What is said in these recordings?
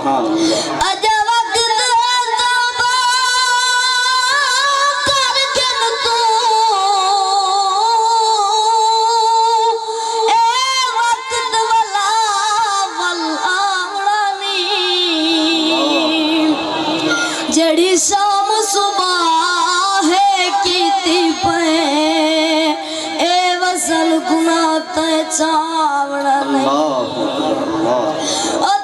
سبحان اللہ اجا وقت توبہ کر کے تو اے وقت والا والآمرانی جڑی شام صبح ہے کیتی پے اے وصل گناہ تے چاوڑا نہیں او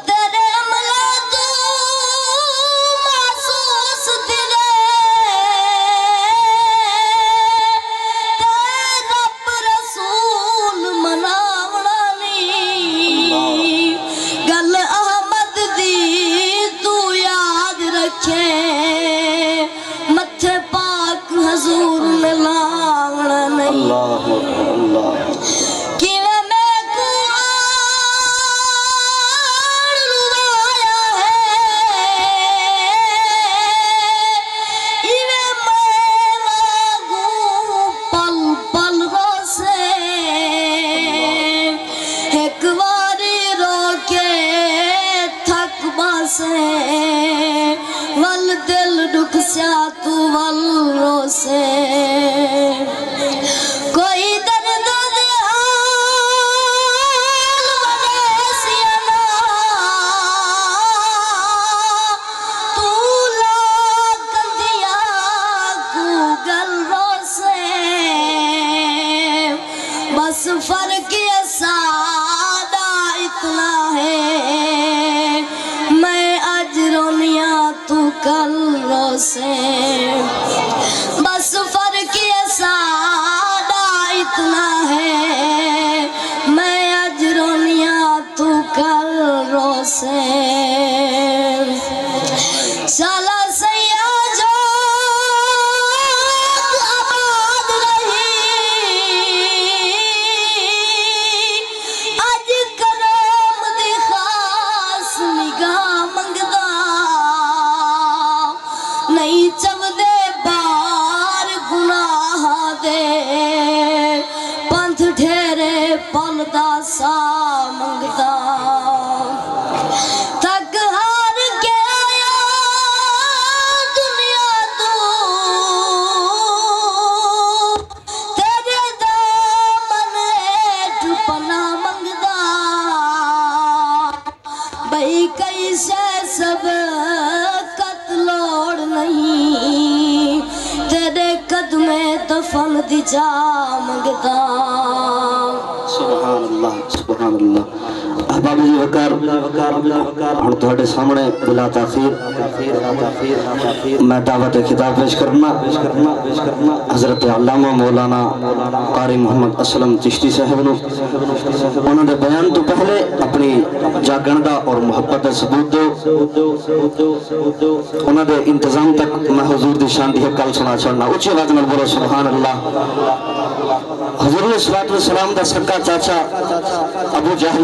تیرے عملہ تو محسوس تیرے تے رب رسول مناوڑا نہیں گل احمد دی تو یاد رکھے متھے پاک حضور میں لاوڑا نہیں اللہ اللہ کیویں میں کو آڑ روایا ہے ایویں میں واگوں پل پل روسے ایک واری رو کے تھک باسے ول دل دکھ سیا تو ول روسے کوئی درد دیال ونیسیا نا تو لاکندیا گوگل روسے بس فرق یہ سادہ اتنا ہے میں آج رونیا تو کل روسے بس فرق یہ سادہ اتنا ہے میں آج رونیا تو کل روسے سالہ سیاہ جو آباد رہی اج کرم دی خاص نگاہ منگدا نہیں چودے بار گناہ دے پنتھ ڈھیرے پل دا سا منگدا تھک ہار کے آیا دنیا تو تیرے دامن ہیٹھ پناہ منگدا بھئی کیسے سب لوڑ نہیں تیرے قدمے دفن دی جا منگدا سبحان اللہ سبحان اللہ احباب جی وقار ہن تہاڈے سامنے بلا تاخیر میں دعوت خطاب پیش کرنا حضرت علامہ مولانا قاری محمد اسلم چشتی صاحب نو انہوں نے بیان تو پہلے اپنی جاگن دا اور محبت دا ثبوت دو انہوں نے انتظام تک میں حضور دی شان دی کل سنا چھڑنا اچھی آواز میں بولو سبحان اللہ حضور علیہ الصلوۃ والسلام دا سکا چاچا ابو جہل